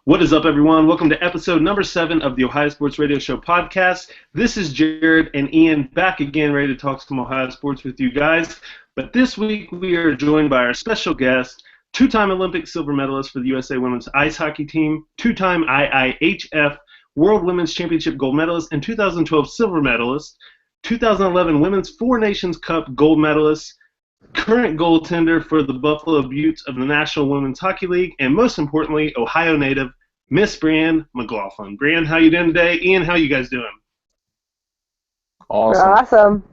What is up, everyone? Welcome to episode number 7 of the Ohio Sports Radio Show podcast. This is Jared and Ian back again, ready to talk some Ohio sports with you guys. But this week we are joined by our special guest, two-time Olympic silver medalist for the USA women's ice hockey team, two-time IIHF World Women's Championship gold medalist, and 2012 silver medalist, 2011 Women's Four Nations Cup gold medalist, current goaltender for the Buffalo Beauts of the National Women's Hockey League, and most importantly, Ohio native, Miss Brianne McLaughlin. Brianne, how you doing today? Ian, how you guys doing? Awesome.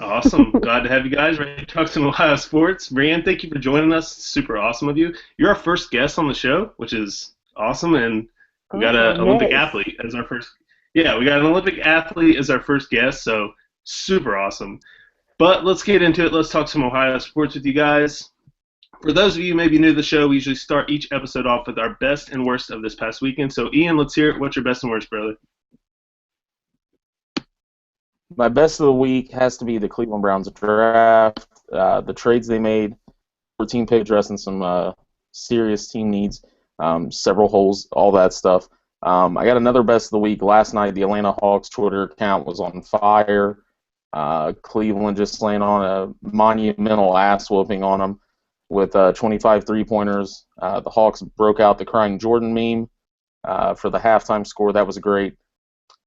Awesome. Glad to have you guys ready to talk some Ohio sports. Brianne, thank you for joining us. Super awesome of you. You're our first guest on the show, which is awesome, and we got an Olympic athlete as our first. Yeah, we got an Olympic athlete as our first guest, so super awesome. But let's get into it. Let's talk some Ohio sports with you guys. For those of you who may be new to the show, we usually start each episode off with our best and worst of this past weekend. So, Ian, let's hear it. What's your best and worst, brother? My best of the week has to be the Cleveland Browns draft. The trades they made, 14 pick addressing some serious team needs, several holes, all that stuff. I got another best of the week. Last night, the Atlanta Hawks Twitter account was on fire. Cleveland just laying on a monumental ass whooping on them with 25 three-pointers. The Hawks broke out the crying Jordan meme for the halftime score. That was great.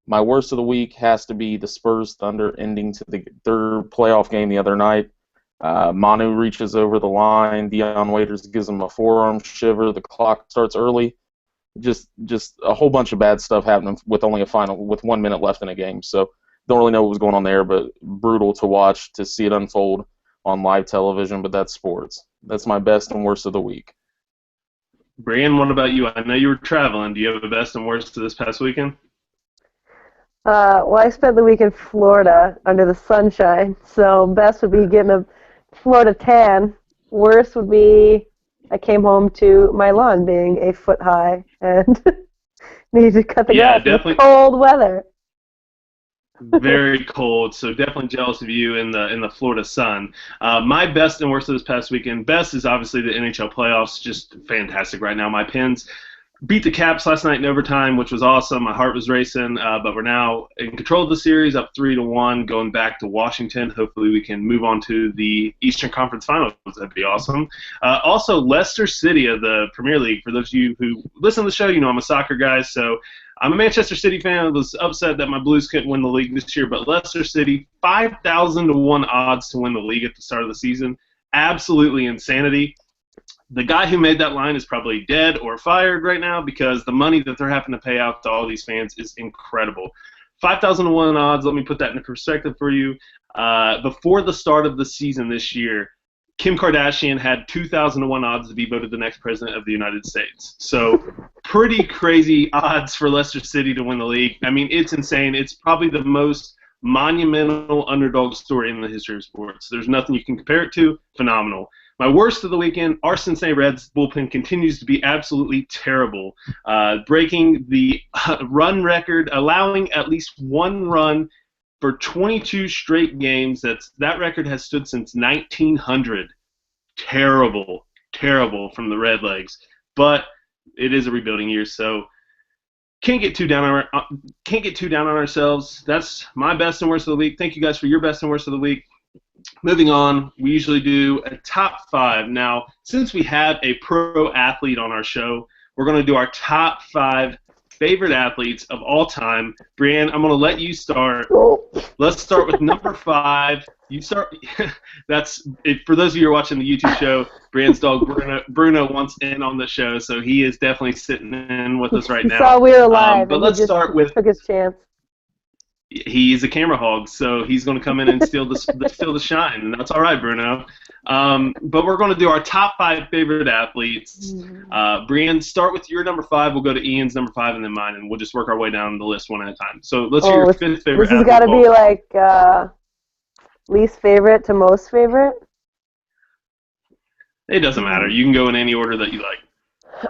My worst of the week has to be the Spurs Thunder ending to their playoff game the other night. Manu reaches over the line. Dion Waiters gives him a forearm shiver. The clock starts early. Just a whole bunch of bad stuff happening with only with 1 minute left in a game. So don't really know what was going on there, but brutal to watch, to see it unfold on live television, but that's sports. That's my best and worst of the week. Brianne, what about you? I know you were traveling. Do you have a best and worst to this past weekend? Well, I spent the week in Florida under the sunshine, so best would be getting a Florida tan. Worst would be I came home to my lawn being a foot high and needed to cut the grass in cold weather. Very cold, so definitely jealous of you in the Florida sun. My best and worst of this past weekend, best is obviously the NHL playoffs, just fantastic right now. My Pens beat the Caps last night in overtime, which was awesome. My heart was racing, but we're now in control of the series, up 3-1, going back to Washington. Hopefully we can move on to the Eastern Conference Finals. That'd be awesome. Also, Leicester City of the Premier League. For those of you who listen to the show, you know I'm a soccer guy, so I'm a Manchester City fan. I was upset that my Blues couldn't win the league this year, but Leicester City, 5,000 to 1 odds to win the league at the start of the season. Absolutely insanity. The guy who made that line is probably dead or fired right now because the money that they're having to pay out to all these fans is incredible. 5,000 to 1 odds, let me put that into perspective for you. Before the start of the season this year, Kim Kardashian had 2,000 to 1 odds to be voted the next president of the United States. So pretty crazy odds for Leicester City to win the league. I mean, it's insane. It's probably the most monumental underdog story in the history of sports. There's nothing you can compare it to. Phenomenal. My worst of the weekend, our Cincinnati Reds bullpen continues to be absolutely terrible, breaking the run record, allowing at least 1 run for 22 straight games. That record has stood since 1900. Terrible from the Redlegs. But it is a rebuilding year, so can't get too down on ourselves. That's my best and worst of the week. Thank you guys for your best and worst of the week. Moving on, we usually do a top 5. Now, since we have a pro athlete on our show, we're going to do our top 5 favorite athletes of all time. Brianne, I'm going to let you start. Let's start with number 5. You start. That's for those of you who are watching the YouTube show. Brianne's dog Bruno wants in on the show, so he is definitely sitting in with us right now. He saw we were live, but let's start with. Took his chance. He's a camera hog, so he's going to come in and steal the shine, and that's all right, Bruno. But we're going to do our top 5 favorite athletes. Brianne, start with your number 5. We'll go to Ian's number 5 and then mine, and we'll just work our way down the list one at a time. So let's hear your 5th favorite athlete. This has got to be like least favorite to most favorite? It doesn't matter. You can go in any order that you like.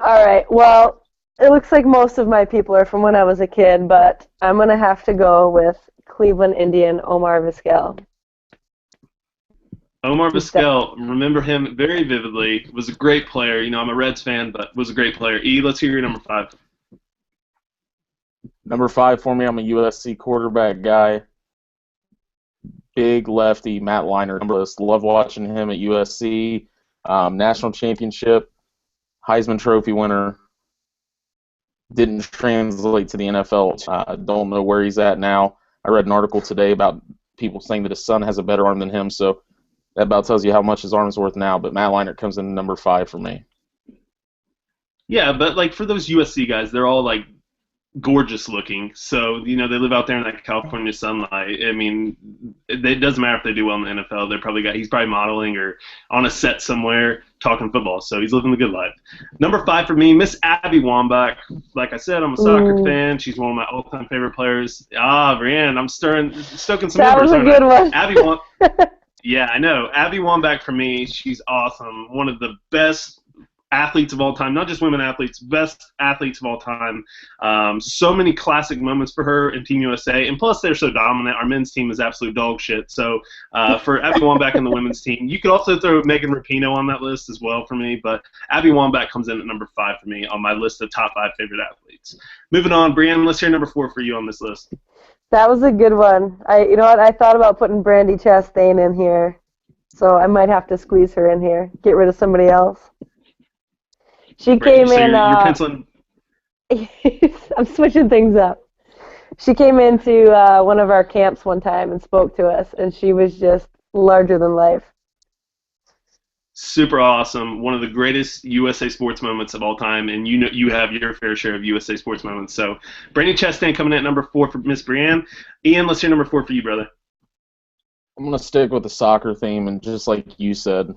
All right. Well, it looks like most of my people are from when I was a kid, but I'm going to have to go with Cleveland Indian Omar Vizquel. Omar He's de- Vizquel, remember him very vividly. Was a great player. You know, I'm a Reds fan, but was a great player. E, let's hear your number five. Number 5 for me, I'm a USC quarterback guy. Big lefty, Matt Leinart. Love watching him at USC. National championship, Heisman Trophy winner. Didn't translate to the NFL. Don't know where he's at now. I read an article today about people saying that his son has a better arm than him, so that about tells you how much his arm's worth now. But Matt Leinart comes in number 5 for me. Yeah, but like for those USC guys, they're all like gorgeous looking. So, you know, they live out there in that California sunlight. I mean, it doesn't matter if they do well in the NFL. He's probably modeling or on a set somewhere talking football. So he's living the good life. Number 5 for me, Miss Abby Wambach. Like I said, I'm a soccer Ooh, fan. She's one of my all-time favorite players. Brianne, I'm stoking some that was embers, a aren't good I? one. Yeah, I know. Abby Wambach for me, she's awesome. One of the best athletes of all time, not just women athletes, best athletes of all time. So many classic moments for her in Team USA, and plus they're so dominant. Our men's team is absolute dog shit. So for Abby Wambach and the women's team, you could also throw Megan Rapinoe on that list as well for me, but Abby Wambach comes in at number 5 for me on my list of top 5 favorite athletes. Moving on, Brianne, let's hear number 4 for you on this list. That was a good one. You know what? I thought about putting Brandy Chastain in here, so I might have to squeeze her in here. Get rid of somebody else. She came So in. you're penciling. I'm switching things up. She came into one of our camps one time and spoke to us, and she was just larger than life. Super awesome. One of the greatest USA sports moments of all time, and you know you have your fair share of USA sports moments. So, Brandon Chastain coming in at number 4 for Miss Brianne. Ian, let's hear number 4 for you, brother. I'm going to stick with the soccer theme, and just like you said,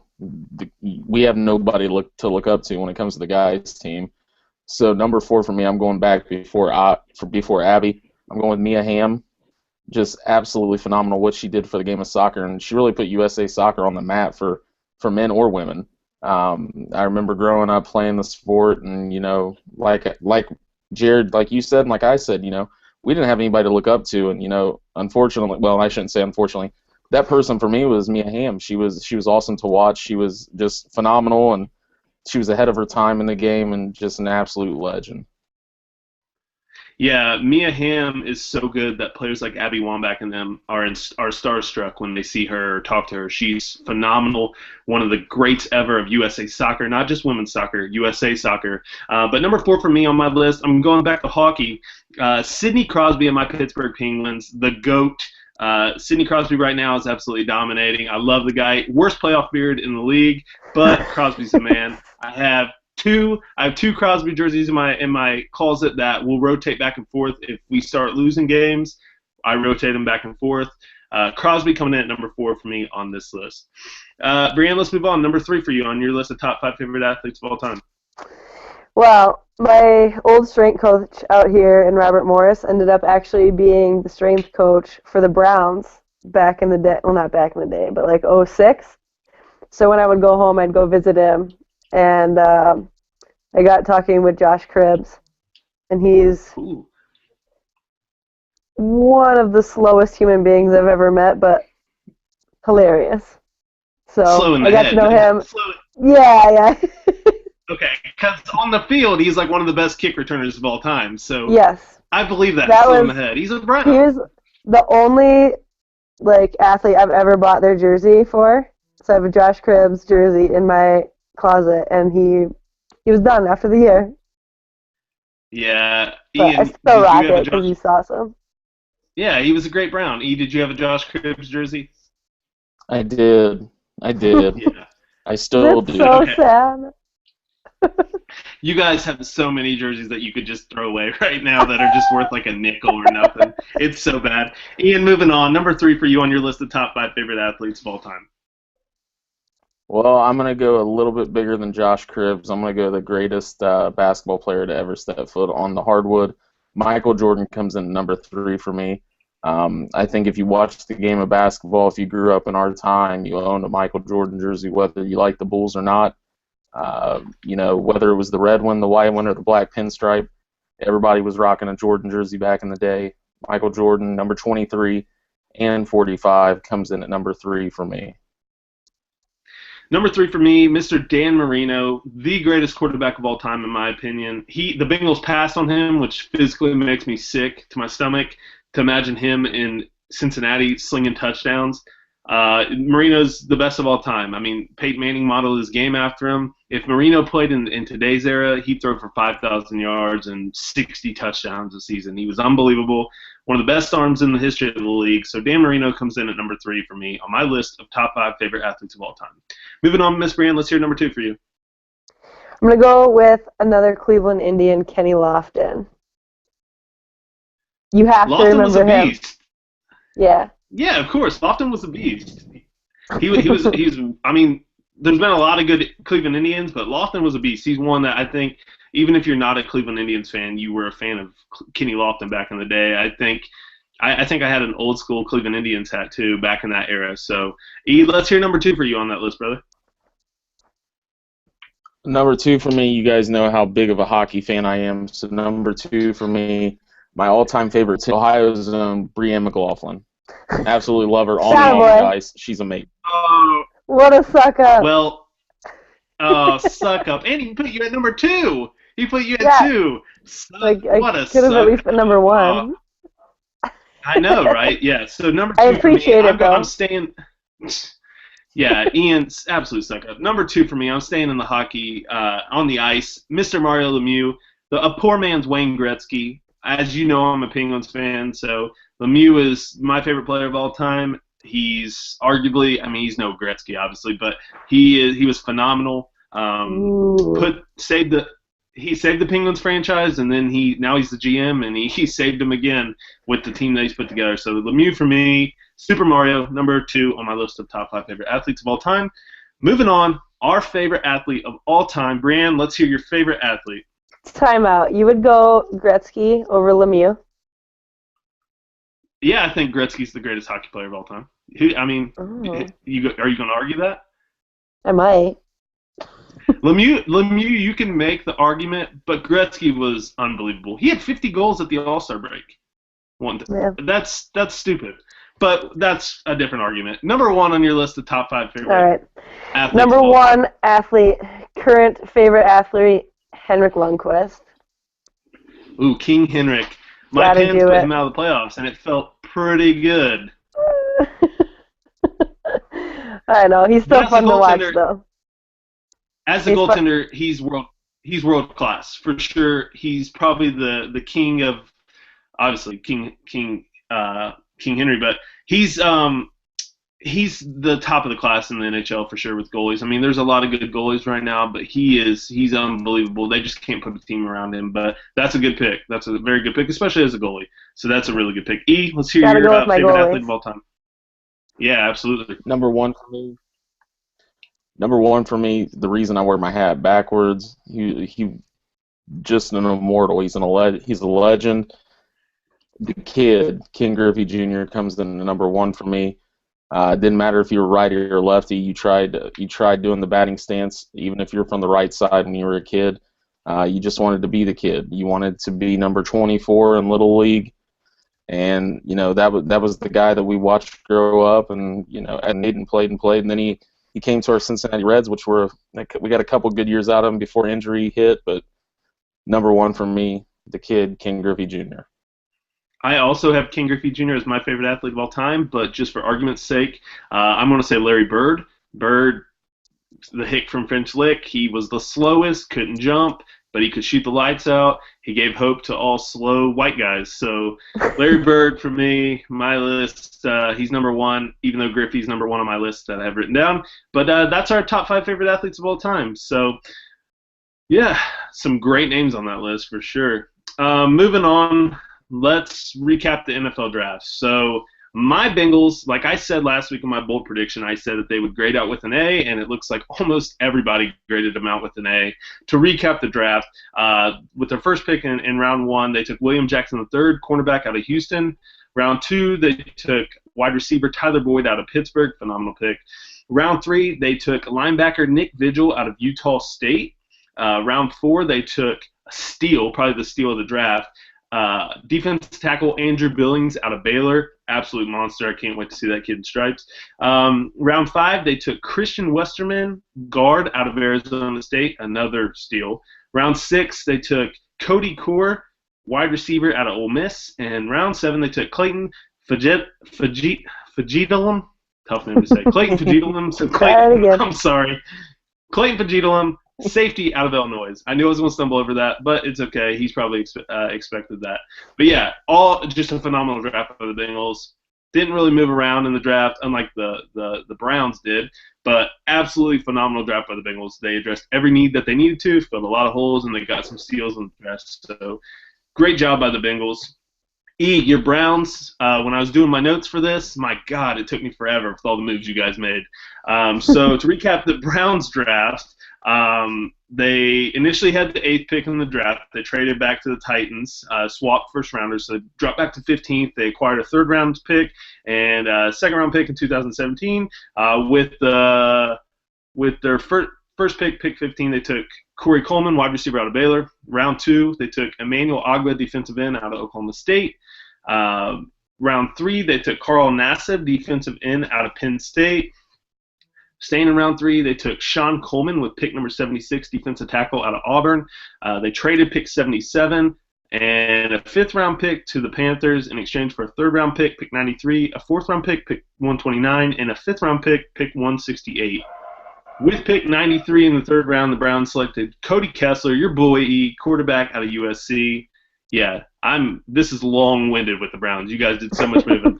we have nobody to look up to when it comes to the guys' team. So number 4 for me, I'm going back before Abby. I'm going with Mia Hamm. Just absolutely phenomenal what she did for the game of soccer, and she really put USA soccer on the map for men or women. I remember growing up playing the sport, and you know, like Jared, like you said, and like I said, you know, we didn't have anybody to look up to, and you know, unfortunately, well, I shouldn't say unfortunately, that person for me was Mia Hamm. She was awesome to watch. She was just phenomenal, and she was ahead of her time in the game, and just an absolute legend. Yeah, Mia Hamm is so good that players like Abby Wambach and them are starstruck when they see her or talk to her. She's phenomenal, one of the greats ever of USA soccer, not just women's soccer, USA soccer. But number 4 for me on my list, I'm going back to hockey. Sidney Crosby and my Pittsburgh Penguins, the GOAT. Sidney Crosby right now is absolutely dominating. I love the guy. Worst playoff beard in the league, but Crosby's a man. I have two Crosby jerseys in my closet that will rotate back and forth. If we start losing games, I rotate them back and forth. Crosby coming in at number 4 for me on this list. Brianne, let's move on. Number 3 for you on your list of top 5 favorite athletes of all time. Well, my old strength coach out here in Robert Morris ended up actually being the strength coach for the Browns back in the day. Well, not back in the day, but like '06. So when I would go home, I'd go visit him, and I got talking with Josh Cribbs, and he's Ooh. one of the slowest human beings I've ever met, but hilarious. So Slow in the I got head. to know him. Slow. Yeah. Okay, because on the field, he's like one of the best kick returners of all time. So Yes. I believe that. That Slow in was, the head. He's a he Brown. was the only like athlete I've ever bought their jersey for. So I have a Josh Cribbs jersey in my closet, and he was done after the year. Yeah. But I Ian, still did you rock have a it because Josh? he's awesome. Yeah, he was a great Brown. E, did you have a Josh Cribbs jersey? I did. Yeah. I still That's do. so Okay. sad. You guys have so many jerseys that you could just throw away right now that are just worth like a nickel or nothing. It's so bad. Ian, moving on. Number 3 for you on your list of top 5 favorite athletes of all time. Well, I'm going to go a little bit bigger than Josh Cribbs. I'm going to go the greatest basketball player to ever step foot on the hardwood. Michael Jordan comes in number 3 for me. I think if you watched the game of basketball, if you grew up in our time, you owned a Michael Jordan jersey, whether you like the Bulls or not. You know, whether it was the red one, the white one, or the black pinstripe, everybody was rocking a Jordan jersey back in the day. Michael Jordan, number 23 and 45, comes in at number 3 for me. Number 3 for me, Mr. Dan Marino, the greatest quarterback of all time in my opinion. The Bengals passed on him, which physically makes me sick to my stomach to imagine him in Cincinnati slinging touchdowns. Marino's the best of all time. I mean, Peyton Manning modeled his game after him. If Marino played in today's era, he'd throw for 5,000 yards and 60 touchdowns a season. He was unbelievable. One of the best arms in the history of the league. So Dan Marino comes in at number 3 for me on my list of top 5 favorite athletes of all time. Moving on, Miss Brianne, let's hear number 2 for you. I'm going to go with another Cleveland Indian, Kenny Lofton. You have to remember was a him. Beast. Yeah. Yeah, of course. Lofton was a beast. He was. I mean, there's been a lot of good Cleveland Indians, but Lofton was a beast. He's one that I think, even if you're not a Cleveland Indians fan, you were a fan of Kenny Lofton back in the day. I think I had an old school Cleveland Indians hat too back in that era. So, E, let's hear number 2 for you on that list, brother. Number 2 for me, you guys know how big of a hockey fan I am. So number 2 for me, my all-time favorite, Ohio's Brianne McLaughlin. Absolutely love her on and off the ice. She's amazing. Oh, what a suck up. Well, suck up. And he put you at number 2. He put you at 2. What a could have at least been number 1. I know, right? Yeah. So number 2 I appreciate for me, it, though. I'm staying. Yeah, Ian's absolute suck up. Number 2 for me, I'm staying in the hockey on the ice. Mr. Mario Lemieux, a poor man's Wayne Gretzky. As you know, I'm a Penguins fan, so Lemieux is my favorite player of all time. He's arguably, I mean, he's no Gretzky, obviously, but he was phenomenal. He saved the Penguins franchise, and then now he's the GM, and he saved them again with the team that he's put together. So Lemieux for me, Super Mario, number 2 on my list of top 5 favorite athletes of all time. Moving on, our favorite athlete of all time. Brianne, let's hear your favorite athlete. Time out. You would go Gretzky over Lemieux? Yeah, I think Gretzky's the greatest hockey player of all time. Are you going to argue that? I might. Lemieux, you can make the argument, but Gretzky was unbelievable. He had 50 goals at the All-Star break. Yeah. That's stupid. But that's a different argument. Number 1 on your list of top 5 favorite athletes. Number 1 athlete, current favorite athlete, Henrik Lundqvist. Ooh, King Henrik. My Pens put him out of the playoffs, and it felt pretty good. I know. He's still fun to watch, though. As a goaltender, he's world class for sure. He's probably the king of, obviously King Henry, but he's the top of the class in the NHL for sure with goalies. I mean, there's a lot of good goalies right now, but he's unbelievable. They just can't put a team around him. But that's a good pick. That's a very good pick, especially as a goalie. So that's a really good pick. E, let's hear your favorite athlete of all time. Yeah, absolutely. Number 1 for me, the reason I wear my hat backwards, he just an immortal. He's a legend. The kid, Ken Griffey Jr., comes in number 1 for me. It didn't matter if you were righty or lefty. You tried doing the batting stance, even if you're from the right side when you were a kid. You just wanted to be the kid. You wanted to be number 24 in Little League, and that was the guy that we watched grow up, and and Aiden played, and then he came to our Cincinnati Reds, which we got a couple good years out of him before injury hit. But number 1 for me, the kid, Ken Griffey Jr. I also have Ken Griffey Jr. as my favorite athlete of all time, but just for argument's sake, I'm going to say Larry Bird. Bird, the hick from French Lick, he was the slowest, couldn't jump, but he could shoot the lights out. He gave hope to all slow white guys. So Larry Bird, for me, my list, he's number 1, even though Griffey's number 1 on my list that I have written down. But that's our top 5 favorite athletes of all time. So, yeah, some great names on that list for sure. Moving on. Let's recap the NFL draft. So my Bengals, like I said last week in my bold prediction, I said that they would grade out with an A, and it looks like almost everybody graded them out with an A. To recap the draft, with their first pick in round 1, they took William Jackson III, cornerback out of Houston. Round 2, they took wide receiver Tyler Boyd out of Pittsburgh, phenomenal pick. Round 3, they took linebacker Nick Vigil out of Utah State. Round 4, they took a steal, probably the steal of the draft, Defensive tackle Andrew Billings out of Baylor, absolute monster. I can't wait to see that kid in stripes. Round 5, they took Christian Westerman, guard out of Arizona State, another steal. Round 6, they took Cody Core, wide receiver out of Ole Miss. And round 7, they took Clayton Fajidulum. Tough name to say. Clayton Fajidulum. So I'm sorry. Clayton Fajidulum, safety out of Illinois. I knew I was going to stumble over that, but it's okay. He's probably expected that. But yeah, all just a phenomenal draft for the Bengals. Didn't really move around in the draft, unlike the Browns did, but absolutely phenomenal draft by the Bengals. They addressed every need that they needed to, filled a lot of holes, and they got some steals in the draft. So great job by the Bengals. Your Browns, when I was doing my notes for this, my God, it took me forever with all the moves you guys made. So to recap the Browns draft, they initially had the 8th pick in the draft. They traded back to the Titans, swapped first rounders, so they dropped back to 15th. They acquired a 3rd round pick and a 2nd round pick in 2017. With their first pick 15, they took Corey Coleman, wide receiver out of Baylor. Round 2, they took Emmanuel Ogbah, defensive end out of Oklahoma State. Round 3, they took Carl Nassib, defensive end out of Penn State. Staying in round 3, they took Sean Coleman with pick number 76, defensive tackle out of Auburn. They traded pick 77 and a 5th round pick to the Panthers in exchange for a 3rd round pick 93, a 4th round pick 129, and a 5th round pick 168. With pick 93 in the 3rd round, the Browns selected Cody Kessler, your boy, quarterback out of USC. Yeah, this is long-winded with the Browns. You guys did so much moving.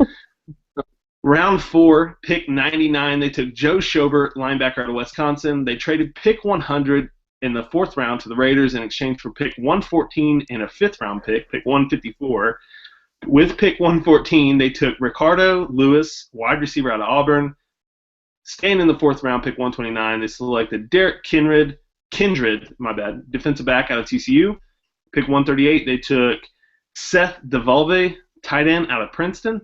Round 4, pick 99, they took Joe Schobert, linebacker out of Wisconsin. They traded pick 100 in the 4th round to the Raiders in exchange for pick 114 and a 5th round pick 154. With pick 114, they took Ricardo Lewis, wide receiver out of Auburn. Staying in the 4th round, pick 129, they selected Derek Kindred, defensive back out of TCU. Pick 138, they took Seth DeValve, tight end out of Princeton.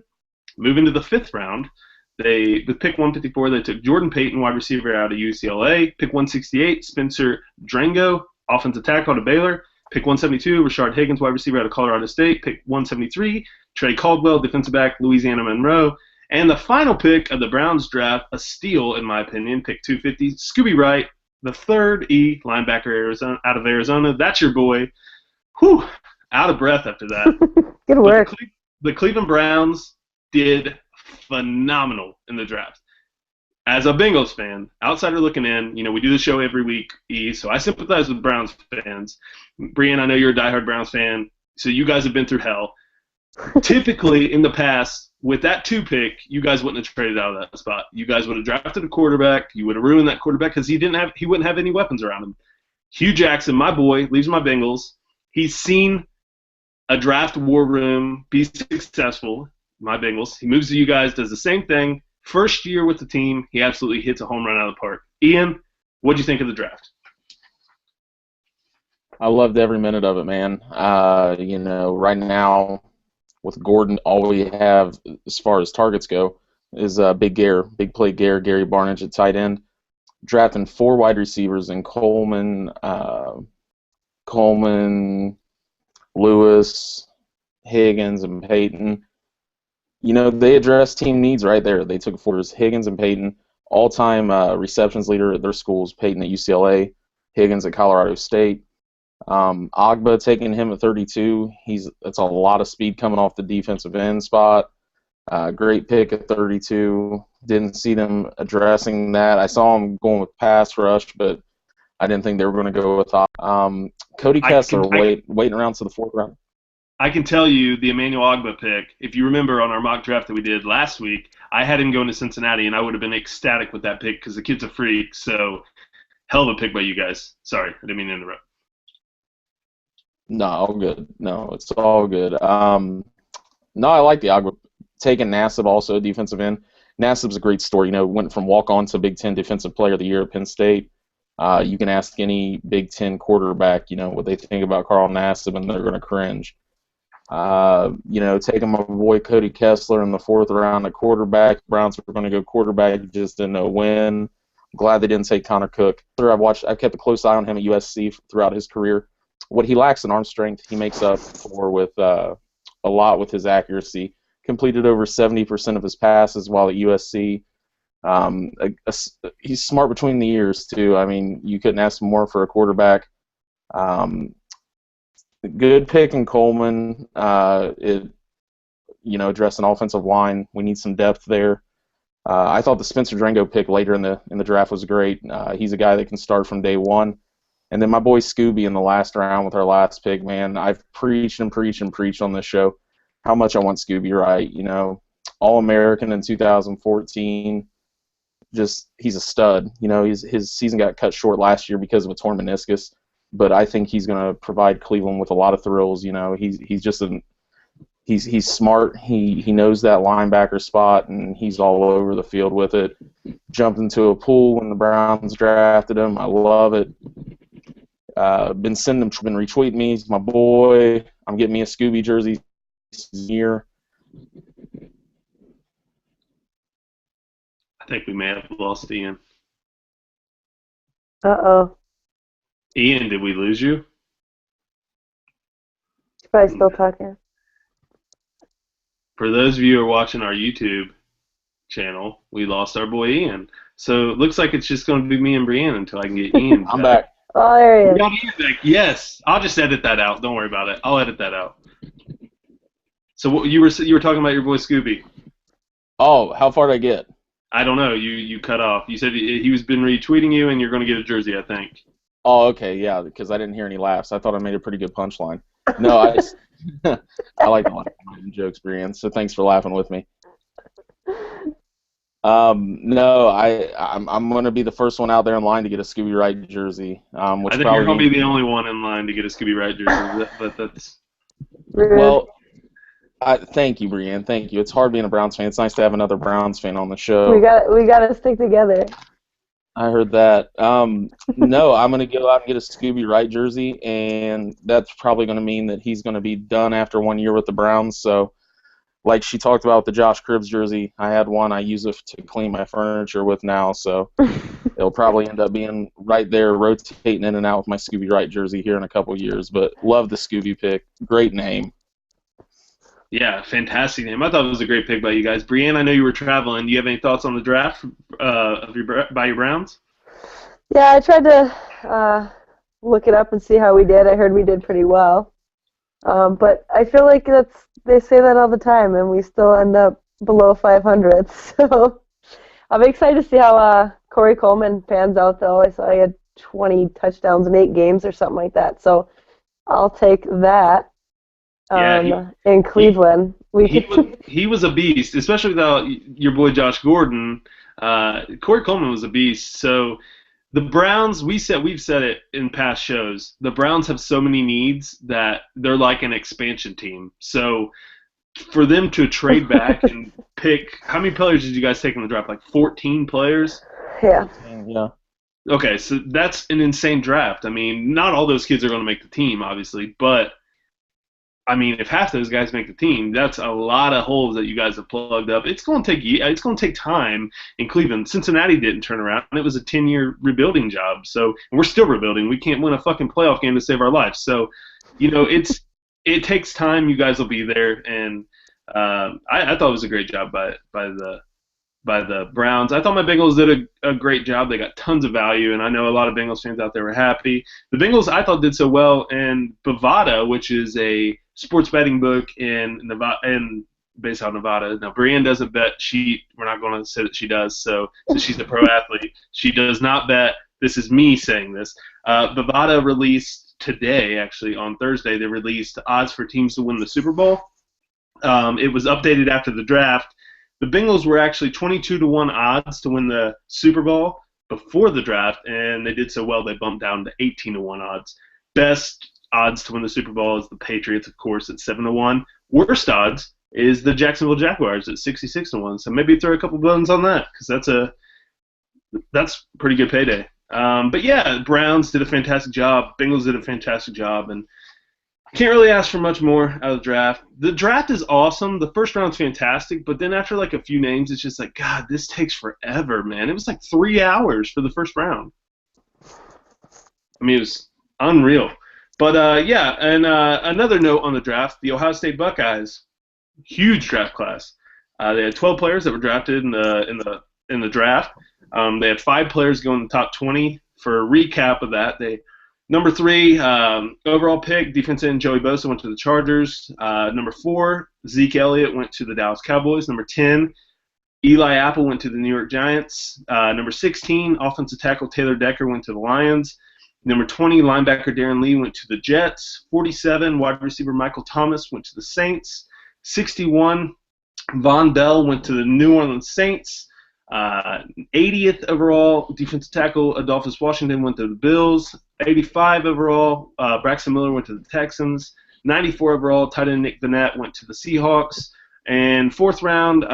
Moving to the 5th round, with pick 154, they took Jordan Payton, wide receiver out of UCLA. Pick 168, Spencer Drango, offensive tackle out of Baylor. Pick 172, Rashard Higgins, wide receiver out of Colorado State. Pick 173, Trey Caldwell, defensive back, Louisiana Monroe. And the final pick of the Browns draft, a steal in my opinion, pick 250, Scooby Wright, the 3rd linebacker out of Arizona. That's your boy. Whew, out of breath after that. Good work. The Cleveland Browns did phenomenal in the draft. As a Bengals fan, outsider looking in, we do the show every week, so I sympathize with Browns fans. Brianne, I know you're a diehard Browns fan, so you guys have been through hell. Typically, in the past, with that 2 pick, you guys wouldn't have traded out of that spot. You guys would have drafted a quarterback. You would have ruined that quarterback because he wouldn't have any weapons around him. Hugh Jackson, my boy, leaves my Bengals. He's seen a draft war room be successful. My Bengals. He moves to you guys, does the same thing. First year with the team, he absolutely hits a home run out of the park. Ian, what'd you think of the draft? I loved every minute of it, man. Right now with Gordon, all we have as far as targets go is big play Gary Barnidge at tight end. Drafting 4 wide receivers in Coleman, Lewis, Higgins, and Payton. They addressed team needs right there. They took 4 Higgins and Payton, all-time receptions leader at their schools, Payton at UCLA, Higgins at Colorado State. Ogbah taking him at 32. That's a lot of speed coming off the defensive end spot. Great pick at 32. Didn't see them addressing that. I saw them going with pass rush, but I didn't think they were going to go with Cody Kessler waiting around to the 4th round. I can tell you the Emmanuel Ogbah pick, if you remember on our mock draft that we did last week, I had him going to Cincinnati, and I would have been ecstatic with that pick because the kid's a freak. So, hell of a pick by you guys. Sorry, I didn't mean to interrupt. No, all good. No, it's all good. No, I like the Ogbah. Taking Nassib also, defensive end. Nassib's a great story. Went from walk-on to Big Ten Defensive Player of the Year at Penn State. You can ask any Big Ten quarterback, what they think about Carl Nassib, and they're going to cringe. Taking my boy Cody Kessler in the 4th round at quarterback. Browns were going to go quarterback, just didn't know when. I'm glad they didn't take Connor Cook. I've kept a close eye on him at USC throughout his career. what he lacks in arm strength, he makes up for with a lot with his accuracy. Completed over 70% of his passes while at USC. He's smart between the ears too. I mean, you couldn't ask more for a quarterback. Good pick in Coleman. Addressing offensive line, we need some depth there. I thought the Spencer Drango pick later in the draft was great. He's a guy that can start from day one. And then my boy Scooby in the last round with our last pick, man. I've preached and preached and preached on this show how much I want Scooby right. All-American in 2014. Just he's a stud. His season got cut short last year because of a torn meniscus, but I think he's going to provide Cleveland with a lot of thrills. He's just he's smart. He knows that linebacker spot, and he's all over the field with it. Jumped into a pool when the Browns drafted him. I love it. Been retweeting me. He's my boy. I'm getting me a Scooby jersey this year. I think we may have lost Ian. Uh-oh. Ian, did we lose you? He's probably still talking. For those of you who are watching our YouTube channel, we lost our boy Ian. So it looks like it's just going to be me and Brianne until I can get Ian back. I'm back. Oh, there he is. We got Ian back. Yes. I'll just edit that out. Don't worry about it. I'll edit that out. So what you were talking about your boy Scooby. Oh, how far did I get? I don't know. You cut off. You said he was been retweeting you, and you're going to get a jersey, I think. Oh, okay, yeah, because I didn't hear any laughs. I thought I made a pretty good punchline. No, I like to laugh at my own jokes, Brianne, so thanks for laughing with me. No, I'm going to be the first one out there in line to get a Scooby Wright jersey. I think you're going to be the only one in line to get a Scooby Wright jersey, but that's... Well, thank you, Brianne. Thank you. It's hard being a Browns fan. It's nice to have another Browns fan on the show. We got to stick together. I heard that. No, I'm going to go out and get a Scooby Wright jersey, and that's probably going to mean that he's going to be done after 1 year with the Browns. So, like she talked about with the Josh Cribbs jersey, I had one I use it to clean my furniture with now, so it'll probably end up being right there rotating in and out with my Scooby Wright jersey here in a couple years. But love the Scooby pick. Great name. Yeah, fantastic name. I thought it was a great pick by you guys. Brianne, I know you were traveling. Do you have any thoughts on the draft by your Browns? Yeah, I tried to look it up and see how we did. I heard we did pretty well. But I feel like they say that all the time, and we still end up below 500. So I'm excited to see how Corey Coleman pans out, though. I saw he had 20 touchdowns in 8 games or something like that. So I'll take that. In Cleveland. He was a beast, especially without your boy Josh Gordon. Corey Coleman was a beast. So the Browns, we've said it in past shows, the Browns have so many needs that they're like an expansion team. So for them to trade back and pick, how many players did you guys take in the draft? Like 14 players? Yeah. Yeah. Okay, so that's an insane draft. I mean, not all those kids are going to make the team, obviously, but I mean, if half those guys make the team, that's a lot of holes that you guys have plugged up. It's going to take time in Cleveland. Cincinnati didn't turn around. It was a 10-year rebuilding job. So we're still rebuilding. We can't win a fucking playoff game to save our lives. So, it takes time. You guys will be there, and I thought it was a great job by the Browns. I thought my Bengals did a great job. They got tons of value, and I know a lot of Bengals fans out there were happy. The Bengals, I thought, did so well, and Bovada, which is a sports betting book in Nevada, based out of Nevada. Now, Brianne doesn't bet. We're not going to say that she does, so she's a pro athlete. She does not bet. This is me saying this. Bovada released today, actually, on Thursday, they released odds for teams to win the Super Bowl. It was updated after the draft. The Bengals were actually 22-1 odds to win the Super Bowl before the draft, and they did so well they bumped down to 18-1 odds. Best odds to win the Super Bowl is the Patriots, of course, at 7-1. Worst odds is the Jacksonville Jaguars at 66-1. So maybe throw a couple bones on that, because that's pretty good payday. But yeah, Browns did a fantastic job. Bengals did a fantastic job, and can't really ask for much more out of the draft. The draft is awesome. The first round's fantastic, but then after like a few names, it's just like, God, this takes forever, man. It was like 3 hours for the first round. I mean, it was unreal. But yeah, and another note on the draft: the Ohio State Buckeyes, huge draft class. They had 12 players that were drafted in the draft. They had 5 players go in the top 20. For a recap of that, number 3 overall pick, defensive end Joey Bosa went to the Chargers. Number 4, Zeke Elliott went to the Dallas Cowboys. Number 10, Eli Apple went to the New York Giants. Number 16, offensive tackle Taylor Decker went to the Lions. Number 20, linebacker Darren Lee went to the Jets. 47, wide receiver Michael Thomas went to the Saints. 61, Von Bell went to the New Orleans Saints. 80th overall, defensive tackle Adolphus Washington went to the Bills. 85 overall, Braxton Miller went to the Texans. 94 overall, tight end Nick Vannett went to the Seahawks. And 4th round,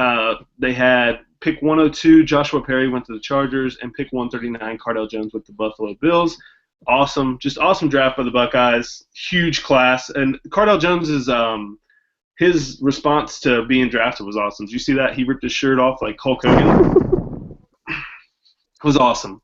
they had pick 102, Joshua Perry went to the Chargers, and pick 139, Cardell Jones went to the Buffalo Bills. Awesome, just awesome draft by the Buckeyes. Huge class, and Cardell Jones is his response to being drafted was awesome. Did you see that? He ripped his shirt off like Hulk Hogan. It was awesome.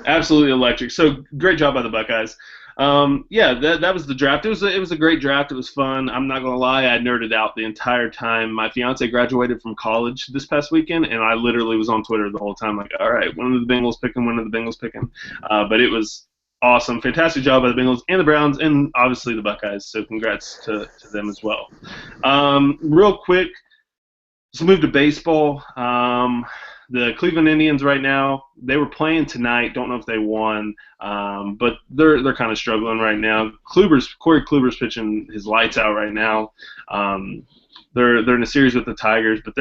Absolutely electric. So great job by the Buckeyes. Yeah, that was the draft. It was a great draft. It was fun. I'm not gonna lie, I nerded out the entire time. My fiance graduated from college this past weekend, and I literally was on Twitter the whole time, like, all right, when are the Bengals picking? When are the Bengals picking? But it was awesome. Fantastic job by the Bengals and the Browns, and obviously the Buckeyes. So congrats to them as well. Real quick, let's move to baseball. The Cleveland Indians right now, they were playing tonight. Don't know if they won, but they're kind of struggling right now. Corey Kluber's pitching his lights out right now. They're in a series with the Tigers, but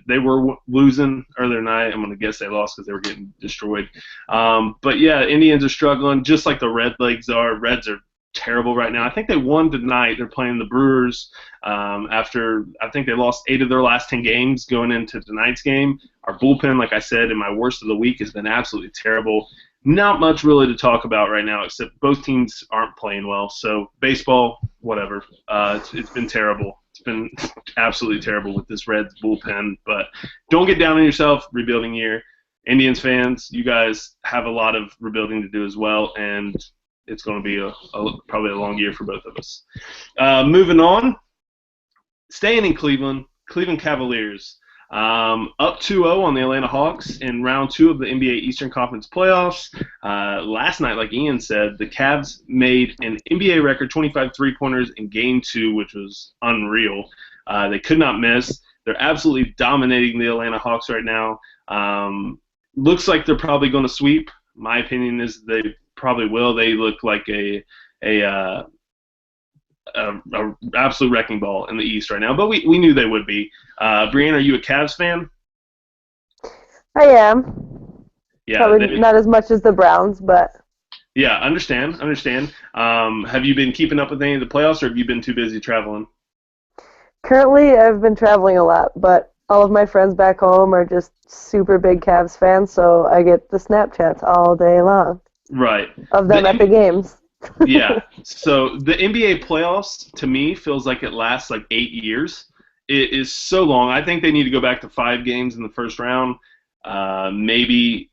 they were losing earlier tonight. I'm going to guess they lost because they were getting destroyed. But yeah, Indians are struggling just like the Reds are. Reds are terrible right now. I think they won tonight. They're playing the Brewers after I think they lost 8 of their last 10 games going into tonight's game. Our bullpen, like I said, in my worst of the week has been absolutely terrible. Not much really to talk about right now, except both teams aren't playing well. So baseball, whatever. It's been terrible. It's been absolutely terrible with this Reds bullpen. But don't get down on yourself. Rebuilding year. Indians fans, you guys have a lot of rebuilding to do as well, and it's going to be probably a long year for both of us. Moving on, staying in Cleveland Cavaliers. Up 2-0 on the Atlanta Hawks in round 2 of the NBA Eastern Conference playoffs. Last night, like Ian said, the Cavs made an NBA record 25 three-pointers in Game 2, which was unreal. They could not miss. They're absolutely dominating the Atlanta Hawks right now. Looks like they're probably going to sweep. My opinion is they probably will. They look like a absolute wrecking ball in the East right now, but we knew they would be. Brianne, are you a Cavs fan? I am. Yeah, probably not as much as the Browns, but yeah, understand. Have you been keeping up with any of the playoffs, or have you been too busy traveling? Currently I've been traveling a lot, but all of my friends back home are just super big Cavs fans, so I get the Snapchats all day long. Right. Of them at the games. Yeah. So the NBA playoffs, to me, feels like it lasts like 8 years. It is so long. I think they need to go back to 5 games in the first round. Maybe,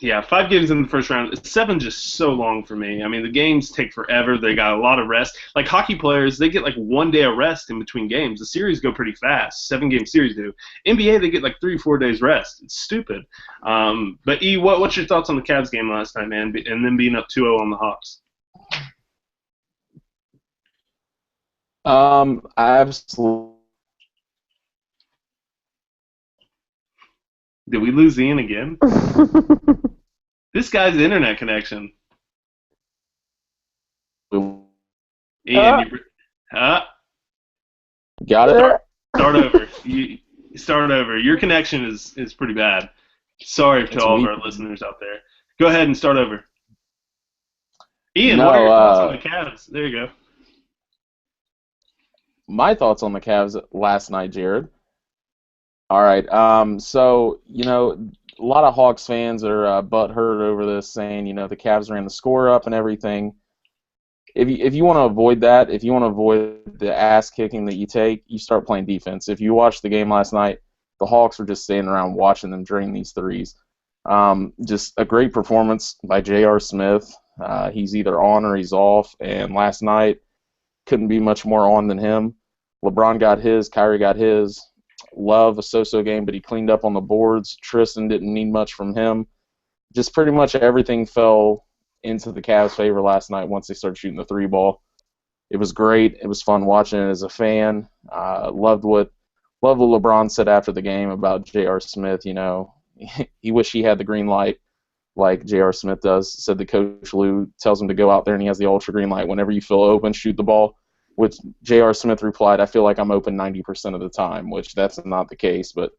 5 games in the first round. 7 just so long for me. I mean, the games take forever. They got a lot of rest. Like hockey players, they get like 1 day of rest in between games. The series go pretty fast. 7-game series do. NBA, they get like 3 or 4 days rest. It's stupid. But E, what's your thoughts on the Cavs game last night, man? And then being up 2-0 on the Hawks. Absolutely. Did we lose Ian again? This guy's internet connection. Ian, got it. Start over. You start over. Your connection is pretty bad. Sorry to all of our listeners out there. Go ahead and start over. Ian, what are your thoughts on the Cavs? There you go. My thoughts on the Cavs last night, Jared. All right. So, a lot of Hawks fans are butthurt over this, saying, the Cavs ran the score up and everything. If you want to avoid that, if you want to avoid the ass kicking that you take, you start playing defense. If you watched the game last night, the Hawks were just standing around watching them drain these threes. Just a great performance by J.R. Smith. He's either on or he's off, and last night couldn't be much more on than him. LeBron got his, Kyrie got his. Love a so-so game, but he cleaned up on the boards. Tristan didn't need much from him. Just pretty much everything fell into the Cavs' favor last night once they started shooting the three ball. It was great. It was fun watching it as a fan. Loved what LeBron said after the game about J.R. Smith. You know, he wished he had the green light like J.R. Smith does. Said that Coach Lou tells him to go out there and he has the ultra green light. Whenever you feel open, shoot the ball. Which J.R. Smith replied, I feel like I'm open 90% of the time, which that's not the case, but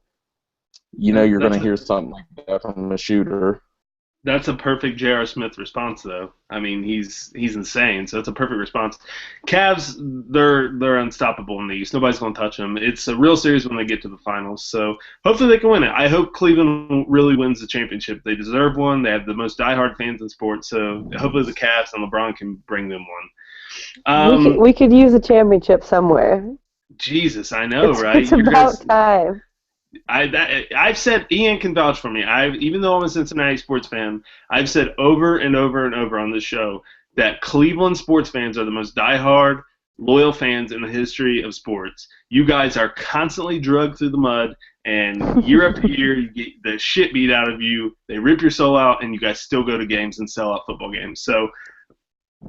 you know you're going to hear something like that from a shooter. That's a perfect J.R. Smith response, though. I mean, he's insane, so it's a perfect response. Cavs, they're unstoppable in the East. Nobody's going to touch them. It's a real series when they get to the finals, so hopefully they can win it. I hope Cleveland really wins the championship. They deserve one. They have the most diehard fans in sports, so hopefully the Cavs and LeBron can bring them one. We could use a championship somewhere. Jesus, I know, right? It's about time. I've said, Ian can vouch for me. Even though I'm a Cincinnati sports fan, I've said over and over and over on this show that Cleveland sports fans are the most diehard, loyal fans in the history of sports. You guys are constantly drugged through the mud, and year after year you get the shit beat out of you. They rip your soul out, and you guys still go to games and sell out football games. So,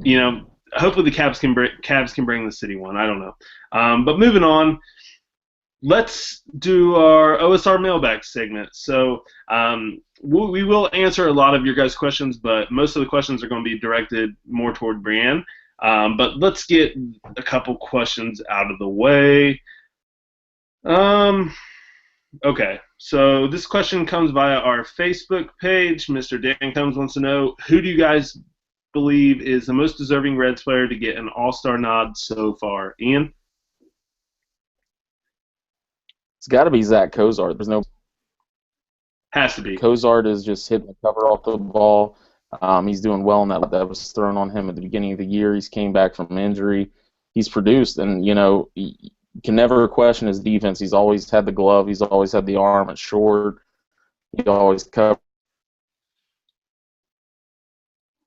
you know, hopefully the Cavs can bring the city one. I don't know. But moving on, let's do our OSR mailbag segment. So we will answer a lot of your guys' questions, but most of the questions are going to be directed more toward Brianne. But let's get a couple questions out of the way. Okay, so this question comes via our Facebook page. Mr. Dan Combs wants to know, who do you guys believe is the most deserving Reds player to get an All-Star nod so far? Ian? It's got to be Zach Cozart. There's no. Has to be. Cozart is just hitting the cover off the ball. He's doing well in that was thrown on him at the beginning of the year. He's came back from injury. He's produced, and you know, you can never question his defense. He's always had the glove. He's always had the arm at short. He always covered.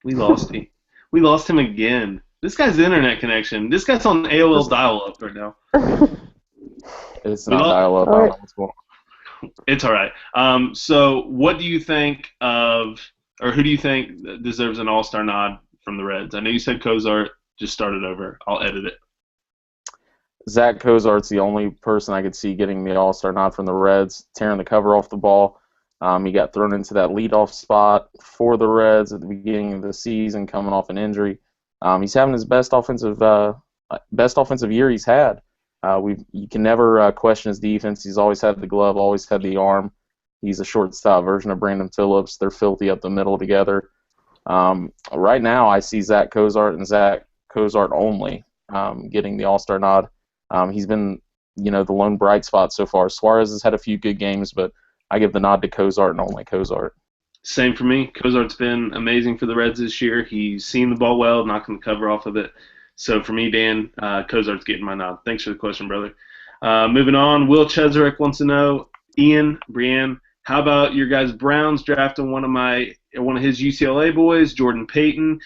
We lost him. We lost him again. This guy's internet connection. This guy's on AOL dial-up right now. It's not dial-up. I don't know what's going on. It's all right. So what do you think of, or who do you think deserves an All-Star nod from the Reds? I know you said Cozart. Just start it over. I'll edit it. Zach Cozart's the only person I could see getting the All-Star nod from the Reds, tearing the cover off the ball. He got thrown into that leadoff spot for the Reds at the beginning of the season, coming off an injury. He's having his best offensive year he's had. You can never question his defense. He's always had the glove, always had the arm. He's a shortstop version of Brandon Phillips. They're filthy up the middle together. Right now, I see Zach Cozart and Zach Cozart only getting the All-Star nod. He's been, the lone bright spot so far. Suarez has had a few good games, but I give the nod to Cozart and only Cozart. Same for me. Cozart's been amazing for the Reds this year. He's seen the ball well, knocking the cover off of it. So for me, Dan, Cozart's getting my nod. Thanks for the question, brother. Moving on, Will Cheserek wants to know, Ian, Brianne, how about your guys' Browns drafting one of his UCLA boys, Jordan Payton?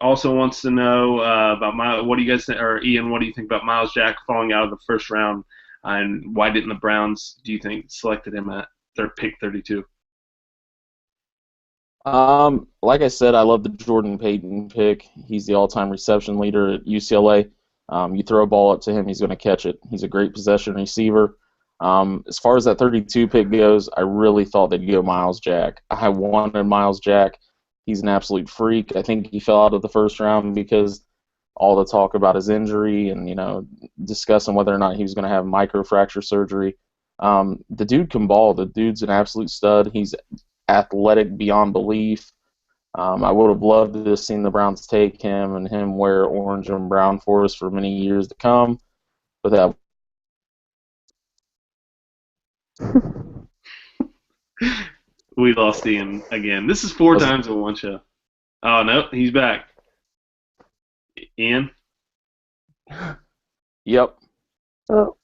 Also wants to know about what do you guys think, or Ian, what do you think about Miles Jack falling out of the first round, and why didn't the Browns, do you think, selected him at their pick 32? Like I said, I love the Jordan Payton pick. He's the all-time reception leader at UCLA. You throw a ball up to him, he's going to catch it. He's a great possession receiver. As far as that 32 pick goes, I really thought they'd go Miles Jack. I wanted Miles Jack. He's an absolute freak. I think he fell out of the first round because all the talk about his injury and, discussing whether or not he was going to have microfracture surgery. The dude can ball. The dude's an absolute stud. He's athletic beyond belief. I would have loved to have seen the Browns take him and him wear orange and brown for us for many years to come. But that We lost Ian again. This is 4 times in one show. Oh, no, he's back. Ian? Yep. Oh.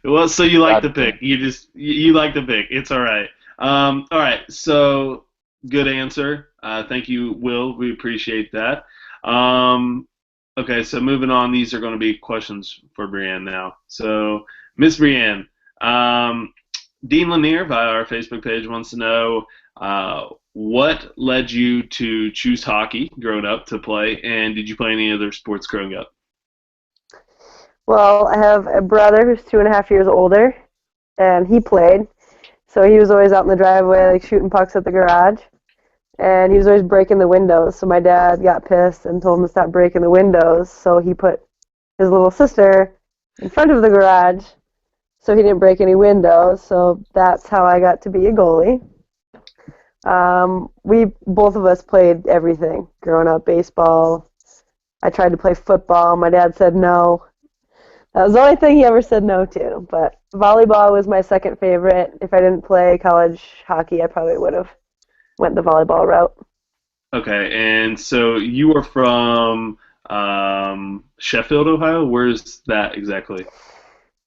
Well, so you like the pick. You like the pick. It's all right. All right, so Good answer. Thank you, Will. We appreciate that. Okay, so moving on, these are going to be questions for Brianne now. So, Miss Brianne, um, Dean Lanier via our Facebook page wants to know what led you to choose hockey growing up to play, and did you play any other sports growing up? Well, I have a brother who's 2.5 years older, and he played. So he was always out in the driveway, like shooting pucks at the garage. And he was always breaking the windows. So my dad got pissed and told him to stop breaking the windows. So he put his little sister in front of the garage so he didn't break any windows. So that's how I got to be a goalie. We both of us played everything growing up, baseball. I tried to play football. My dad said no. That was the only thing he ever said no to. But volleyball was my second favorite. If I didn't play college hockey, I probably would have went the volleyball route. Okay, and so you are from Sheffield, Ohio. Where's that exactly?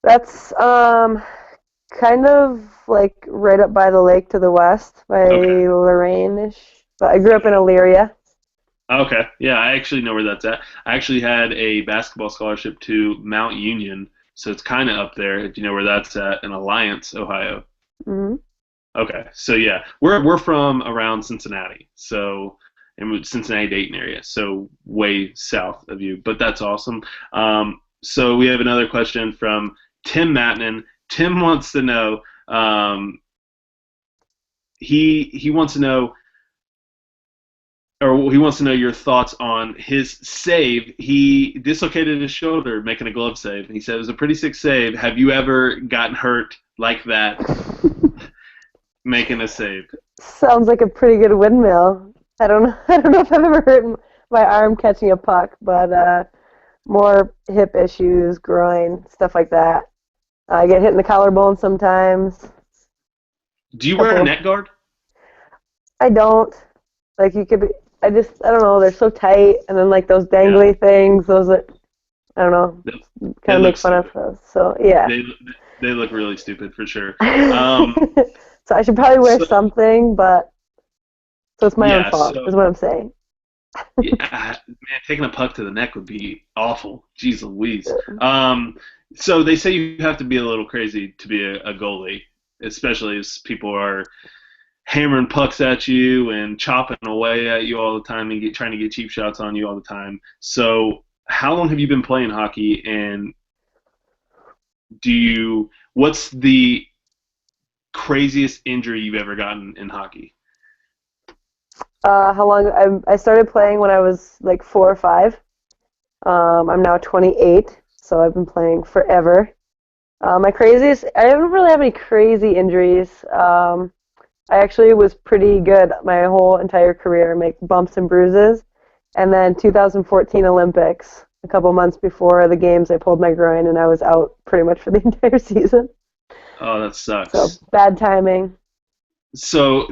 That's kind of like right up by the lake to the west, by Okay. Lorraine-ish. But I grew up in Elyria. Okay. Yeah, I actually know where that's at. I actually had a basketball scholarship to Mount Union, so it's kind of up there if you know where that's at in Alliance, Ohio. Hmm. Okay. So yeah, we're from around Cincinnati, so in Cincinnati Dayton area, so way south of you. But that's awesome. So we have another question from Tim Matnan. Tim wants to know. He wants to know or he wants to know your thoughts on his save. He dislocated his shoulder making a glove save. He said it was a pretty sick save. Have you ever gotten hurt like that making a save? Sounds like a pretty good windmill. I don't know. I don't know if I've ever hurt my arm catching a puck, but more hip issues, groin, stuff like that. I get hit in the collarbone sometimes. Do you wear a Couple. neck guard? I don't. Like you could. I don't know. They're so tight, and then like those Yeah, dangly things. Those are. I don't know. they, they Kind of look make fun of stupid. those. So yeah. They they look really stupid for sure. Um, So I should probably wear so something, but so it's my own yeah, fault, so is what I'm saying. yeah, man, taking a puck to the neck would be awful. Jeez Louise. So they say you have to be a little crazy to be a goalie, especially as people are hammering pucks at you and chopping away at you all the time and trying to get cheap shots on you all the time. So how long have you been playing hockey, and what's the craziest injury you've ever gotten in hockey? How long? I started playing when I was like 4 or 5. I'm now 28, so I've been playing forever. My craziest, I don't really have any crazy injuries. I actually was pretty good my whole entire career, make bumps and bruises. And then 2014 Olympics, a couple months before the games, I pulled my groin and I was out pretty much for the entire season. Oh, that So sucks. bad timing. So,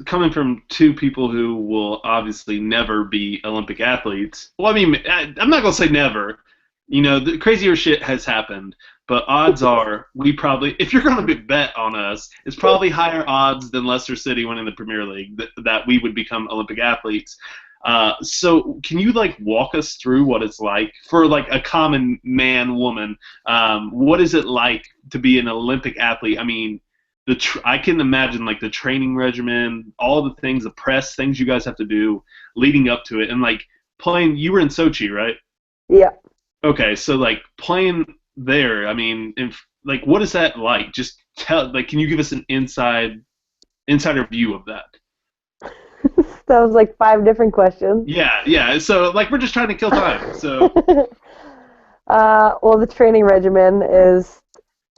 coming from two people who will obviously never be Olympic athletes, well, I mean, I'm not gonna say never. You know, the crazier shit has happened, but odds are we probably, if you're gonna bet on us, it's probably higher odds than Leicester City winning the Premier League that we would become Olympic athletes. So, can you like walk us through what it's like for like a common man, woman? What is it like to be an Olympic athlete? I mean, I can imagine like the training regimen, all the things, the press things you guys have to do leading up to it, and like playing. You were in Sochi, right? Yeah. Okay, so like playing there. I mean, like what is that like? Just like, can you give us an insider view of that? That was like 5 different questions. Yeah, yeah. So like we're just trying to kill time. So Well, the training regimen is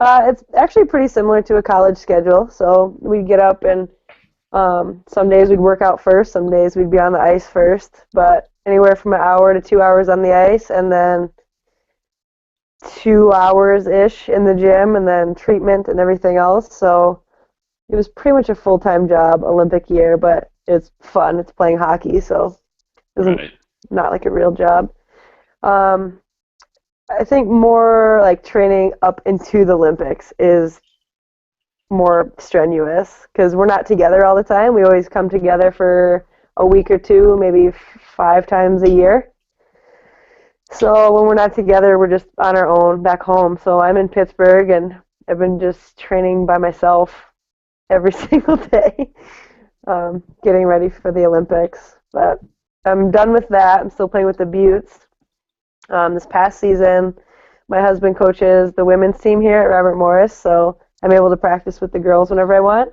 it's actually pretty similar to a college schedule. So we'd get up and some days we'd work out first, some days we'd be on the ice first, but anywhere from an hour to 2 hours on the ice, and then 2 hours ish in the gym, and then treatment and everything else. So it was pretty much a full-time job, Olympic year, but it's fun. It's playing hockey, so it isn't right. not like a real job. Um, I think more like training up into the Olympics is more strenuous because we're not together all the time. We always come together for a week or two, maybe 5 times a year. So when we're not together, we're just on our own back home. So I'm in Pittsburgh, and I've been just training by myself every single day, getting ready for the Olympics. But I'm done with that. I'm still playing with the Buttes. This past season, my husband coaches the women's team here at Robert Morris, so I'm able to practice with the girls whenever I want.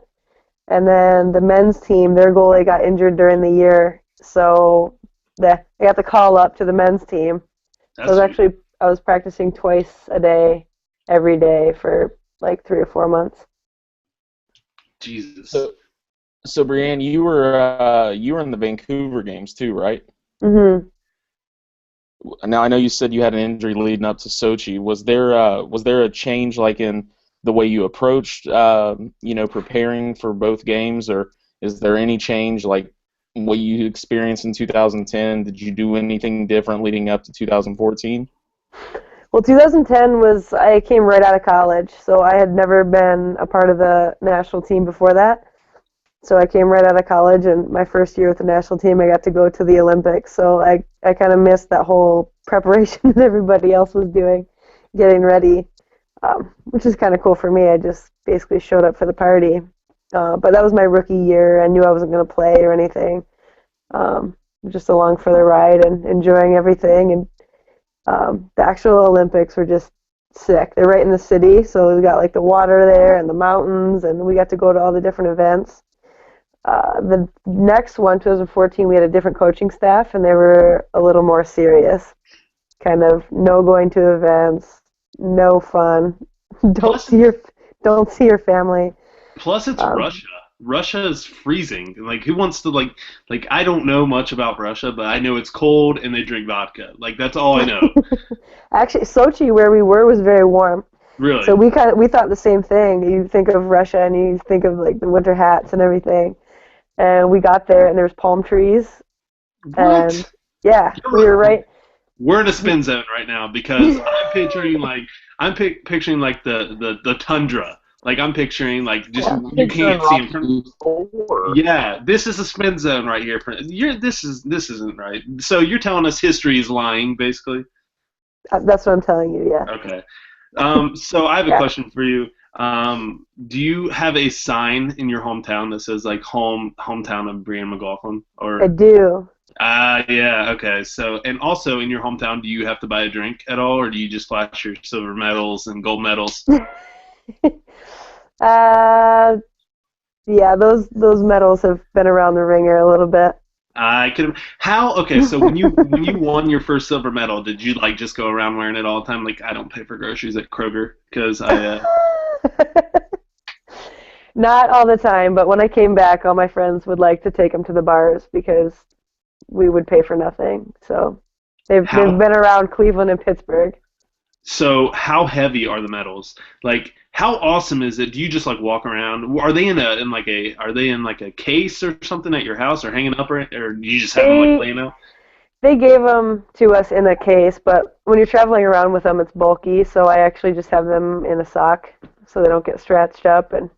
And then the men's team, their goalie got injured during the year, so I got the call up to the men's team. So I was practicing twice a day, every day for like 3 or 4 months. Jesus. So Brianne, you were in the Vancouver games too, right? Mhm. Now I know you said you had an injury leading up to Sochi. Was there a change like in the way you approached preparing for both games, or is there any change like what you experienced in 2010? Did you do anything different leading up to 2014? Well, 2010 I came right out of college, so I had never been a part of the national team before that. So I came right out of college, and my first year with the national team, I got to go to the Olympics. So I kind of missed that whole preparation that everybody else was doing, getting ready, which is kind of cool for me. I just basically showed up for the party. But that was my rookie year. I knew I wasn't going to play or anything. Just along for the ride and enjoying everything. And the actual Olympics were just sick. They're right in the city, so we got like the water there and the mountains, and we got to go to all the different events. The next one, 2014, we had a different coaching staff, and they were a little more serious. Kind of no going to events, no fun. Don't see your family. Plus, it's Russia. Russia is freezing. Like, who wants to like? I don't know much about Russia, but I know it's cold and they drink vodka. Like, that's all I know. Actually, Sochi, where we were, was very warm. Really? So we thought the same thing. You think of Russia and you think of like the winter hats and everything. And we got there and there was palm trees. What? And yeah, we were right. We're in a spin zone right now because I'm picturing like the tundra. Like I'm picturing like just you can't see in front. Yeah, this is a spin zone right here. This isn't right. So you're telling us history is lying, basically. That's what I'm telling you. Yeah. Okay. So I have a question for you. Do you have a sign in your hometown that says like hometown of Brianne McLaughlin? Or I do. Yeah, okay. So, and also in your hometown, do you have to buy a drink at all, or do you just flash your silver medals and gold medals? Yeah, those medals have been around the ringer a little bit. I could. Okay, so when you won your first silver medal, did you like just go around wearing it all the time? Like, I don't pay for groceries at Kroger because I. Not all the time, but when I came back, all my friends would like to take them to the bars because we would pay for nothing. So they've been around Cleveland and Pittsburgh. So how heavy are the medals? Like, how awesome is it? Do you just like walk around? Are they in a case or something at your house, or hanging up, or do you just have them like laying out? They gave them to us in a case, but when you're traveling around with them, it's bulky. So I actually just have them in a sock so they don't get stretched up. And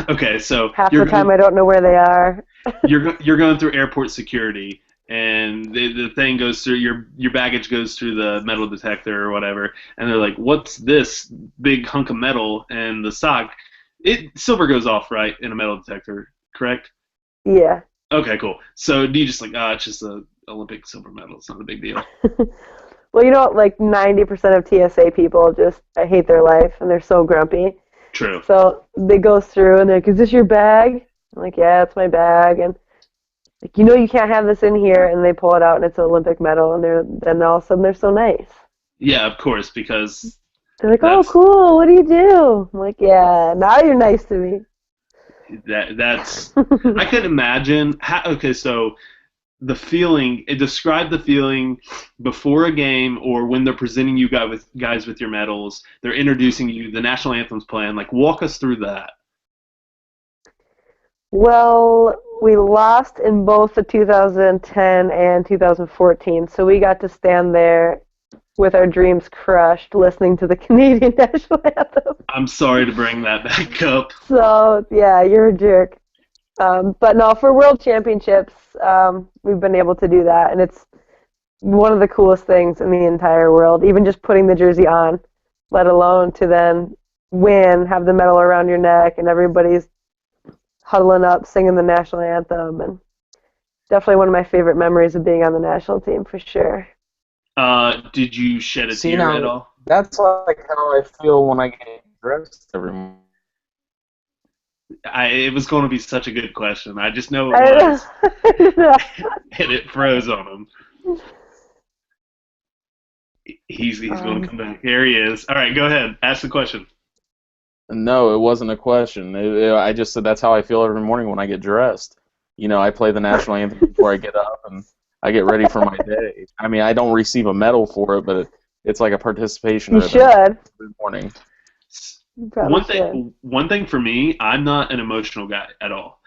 okay, so half the time I don't know where they are. you're going through airport security. And the thing goes through your baggage goes through the metal detector or whatever, and they're like, "What's this big hunk of metal?" And the sock, silver goes off right in a metal detector, correct? Yeah. Okay, cool. So do you just like, it's just a Olympic silver medal. It's not a big deal. Well, like 90% of TSA people I hate their life, and they're so grumpy. True. So they go through and they're like, "Is this your bag?" I'm like, "Yeah, it's my bag." And like, you can't have this in here, and they pull it out, and it's an Olympic medal, and then all of a sudden they're so nice. Yeah, of course, because they're like, "Oh, cool! What do you do?" I'm like, "Yeah, now you're nice to me." That's I can imagine. Okay, so the feeling. Describe the feeling before a game or when they're presenting you guys with your medals. They're introducing you. The national anthem's playing. Like, walk us through that. Well, we lost in both the 2010 and 2014, so we got to stand there with our dreams crushed listening to the Canadian national anthem. I'm sorry to bring that back up. So, yeah, you're a jerk. But no, for World Championships, we've been able to do that, and it's one of the coolest things in the entire world. Even just putting the jersey on, let alone to then win, have the medal around your neck, and everybody's huddling up, singing the national anthem, and definitely one of my favorite memories of being on the national team for sure. Did you shed a tear at all? That's like how I feel when I get dressed every morning. It was going to be such a good question. I just know it was. And it froze on him. He's going to come back. Here he is. All right, go ahead. Ask the question. No, it wasn't a question. I just said that's how I feel every morning when I get dressed. You know, I play the national anthem before I get up, and I get ready for my day. I mean, I don't receive a medal for it, but it's like a participation you should. every morning. One thing for me, I'm not an emotional guy at all.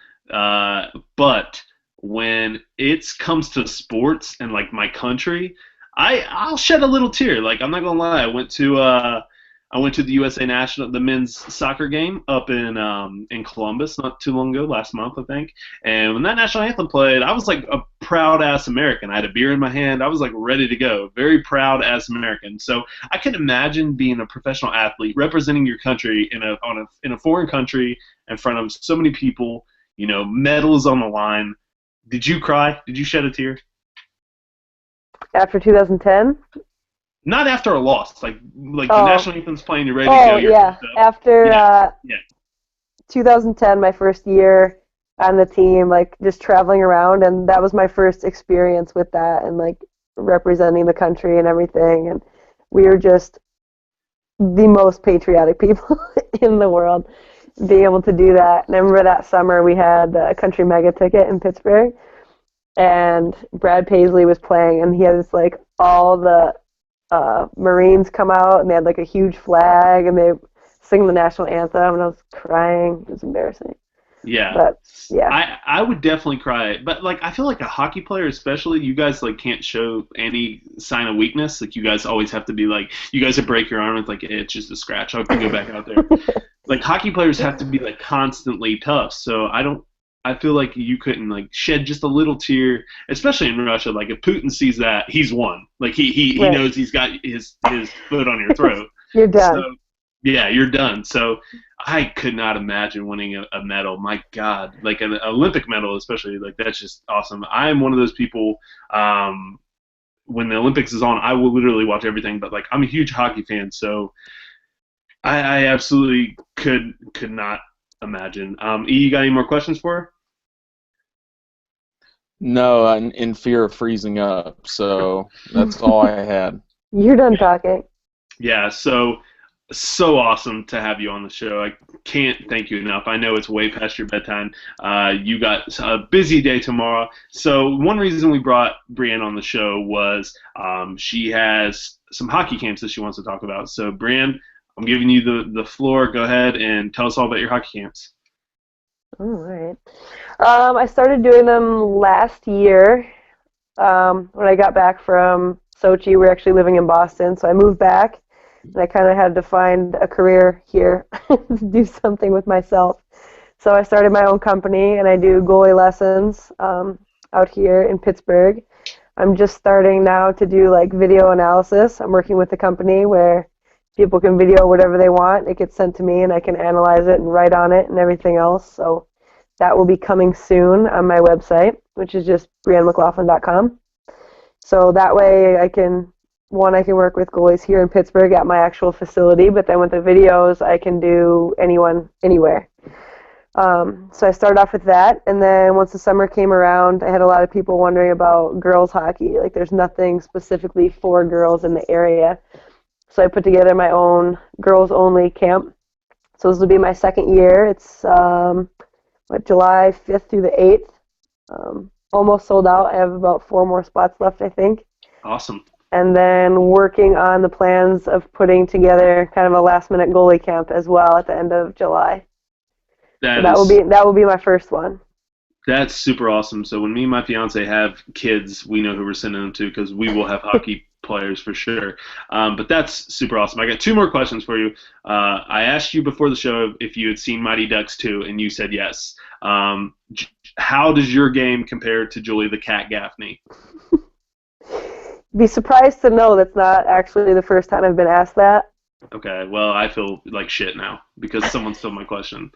But when it comes to sports and like my country, I'll shed a little tear. Like, I'm not gonna lie, I went to the USA National, the men's soccer game up in Columbus not too long ago, last month I think. And when that national anthem played, I was like a proud ass American. I had a beer in my hand. I was like ready to go. Very proud ass American. So I can imagine being a professional athlete, representing your country in a foreign country in front of so many people. You know, medals on the line. Did you cry? Did you shed a tear? After 2010? Not after a loss, like the national anthem's playing, you're ready to go. Oh, yeah. After 2010, my first year on the team, like just traveling around, and that was my first experience with that, and like representing the country and everything, and we were just the most patriotic people in the world, being able to do that. And I remember that summer we had a country mega ticket in Pittsburgh, and Brad Paisley was playing, and he had this like all the Marines come out, and they had like a huge flag, and they sing the national anthem, and I was crying. It was embarrassing. Yeah. But yeah. I would definitely cry. But like I feel like a hockey player especially, you guys like can't show any sign of weakness. Like you guys always have to be like, you guys would break your arm, it's like it's just a scratch. I can go back out there. Like hockey players have to be like constantly tough. So I feel like you couldn't like shed just a little tear, especially in Russia. Like if Putin sees that, he's won. Like he knows he's got his foot on your throat. You're done. So, yeah, you're done. So I could not imagine winning a medal. My God, like an Olympic medal, especially, like that's just awesome. I am one of those people. When the Olympics is on, I will literally watch everything. But like, I'm a huge hockey fan, so I absolutely could not imagine. E, you got any more questions for her? No, I'm in fear of freezing up. So that's all I had. You're done talking. Yeah. So awesome to have you on the show. I can't thank you enough. I know it's way past your bedtime. You got a busy day tomorrow. So one reason we brought Brianne on the show was she has some hockey camps that she wants to talk about. So Brianne, I'm giving you the floor. Go ahead and tell us all about your hockey camps. All right. I started doing them last year. When I got back from Sochi, we're actually living in Boston, so I moved back. And I kind of had to find a career here to do something with myself. So I started my own company, and I do goalie lessons out here in Pittsburgh. I'm just starting now to do like video analysis. I'm working with a company where people can video whatever they want. It gets sent to me, and I can analyze it and write on it and everything else. So that will be coming soon on my website, which is just briannemclaughlin.com. So that way I can work with goalies here in Pittsburgh at my actual facility, but then with the videos, I can do anyone, anywhere. So I started off with that, and then once the summer came around, I had a lot of people wondering about girls hockey. Like, there's nothing specifically for girls in the area. So I put together my own girls-only camp. So this will be my second year. It's July 5th through the 8th. Almost sold out. I have about 4 more spots left, I think. Awesome. And then working on the plans of putting together kind of a last-minute goalie camp as well at the end of July. That will be my first one. That's super awesome. So when me and my fiance have kids, we know who we're sending them to because we will have hockey players for sure. But that's super awesome. I got 2 more questions for you. I asked you before the show if you had seen Mighty Ducks 2, and you said yes. How does your game compare to Julie the Cat Gaffney? Be surprised to know that's not actually the first time I've been asked that. Okay, well, I feel like shit now because someone stole my question.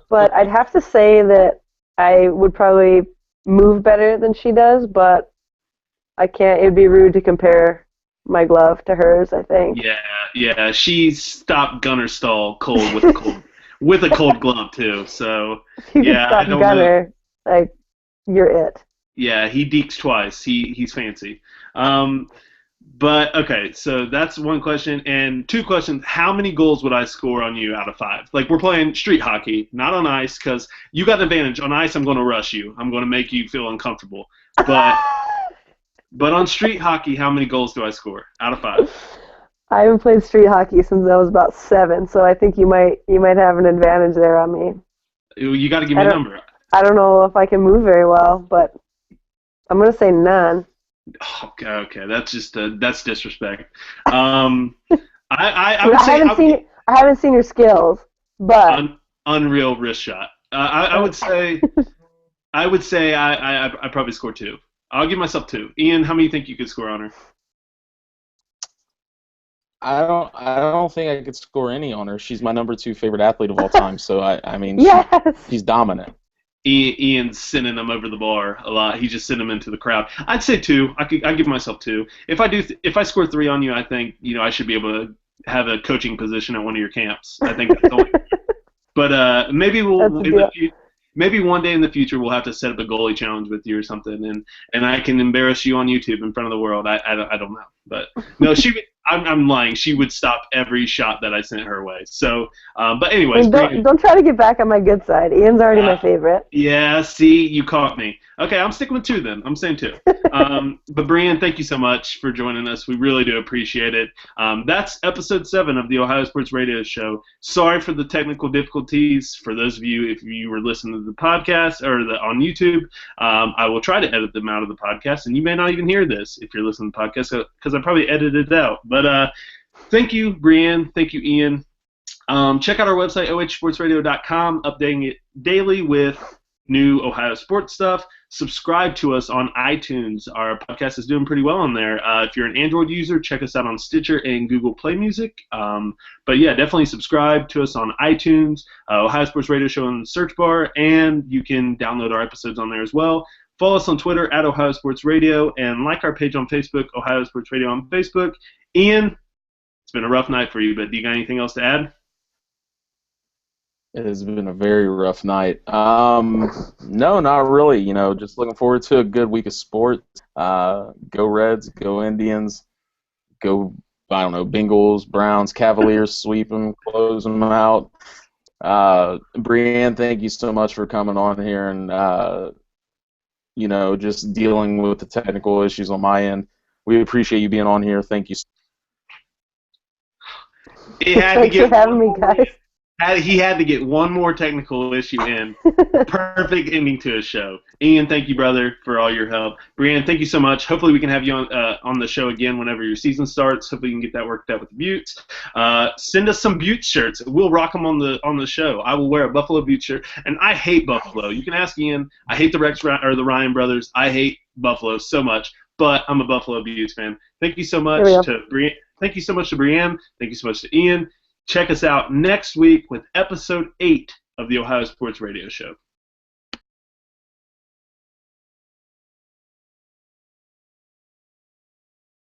But I'd have to say that I would probably move better than she does, but I can't. It'd be rude to compare my glove to hers, I think. Yeah. She stopped Gunner Stall cold with a cold glove too. So You yeah, can stop I don't Gunner. know. Like, you're it. Yeah, he deeks twice. He's fancy. But okay, so that's one question, and 2 questions. How many goals would I score on you out of 5? Like, we're playing street hockey, not on ice, because you got an advantage. On ice, I'm going to rush you. I'm going to make you feel uncomfortable. But on street hockey, how many goals do I score out of 5? I haven't played street hockey since I was about 7, so I think you might have an advantage there on me. You got to give me a number. I don't know if I can move very well, but I'm going to say none. Okay, that's just that's disrespect. I haven't seen your skills, but unreal wrist shot. I would say I probably score 2. I'll give myself 2. Ian, how many do you think you could score on her? I don't think I could score any on her. She's my number 2 favorite athlete of all time. So I mean, yes. she's dominant. Ian's sending them over the bar a lot. He just sent them into the crowd. I'd say 2. I'd give myself 2. If I score 3 on you, I think I should be able to have a coaching position at one of your camps. I think that's only. But maybe maybe one day in the future we'll have to set up a goalie challenge with you or something, and I can embarrass you on YouTube in front of the world. I don't know, but no, I'm lying. She would stop every shot that I sent her way. So, but anyways, don't try to get back on my good side. Ian's already my favorite. Yeah, see, you caught me. Okay, I'm sticking with 2 then. I'm saying 2. But Brianne, thank you so much for joining us. We really do appreciate it. That's episode 7 of the Ohio Sports Radio Show. Sorry for the technical difficulties. For those of you, if you were listening to the podcast or on YouTube, I will try to edit them out of the podcast, and you may not even hear this if you're listening to the podcast because I probably edited it out. But thank you, Brianne. Thank you, Ian. Check out our website, ohsportsradio.com, updating it daily with new Ohio sports stuff. Subscribe to us on iTunes. Our podcast is doing pretty well on there. If you're an Android user, check us out on Stitcher and Google Play Music. But yeah, definitely subscribe to us on iTunes, Ohio Sports Radio Show in the search bar, and you can download our episodes on there as well. Follow us on Twitter at Ohio Sports Radio, and like our page on Facebook, Ohio Sports Radio on Facebook. Ian, it's been a rough night for you, but do you got anything else to add? It has been a very rough night. No, not really. Just looking forward to a good week of sports. Go Reds, go Indians, go, I don't know, Bengals, Browns, Cavaliers, sweep them, close them out. Brianne, thank you so much for coming on here and, just dealing with the technical issues on my end. We appreciate you being on here. Thank you. Thanks for having me, guys. He had to get one more technical issue in. Perfect ending to his show. Ian, thank you, brother, for all your help. Brianne, thank you so much. Hopefully we can have you on the show again whenever your season starts. Hopefully you can get that worked out with the Buttes. Send us some Butte shirts. We'll rock them on the show. I will wear a Buffalo Butte shirt, and I hate Buffalo. You can ask Ian. I hate the the Ryan brothers. I hate Buffalo so much, but I'm a Buffalo Buttes fan. Thank you so much to Brianne. Thank you so much to Brianne. Thank you so much to Ian. Check us out next week with episode 8 of the Ohio Sports Radio Show.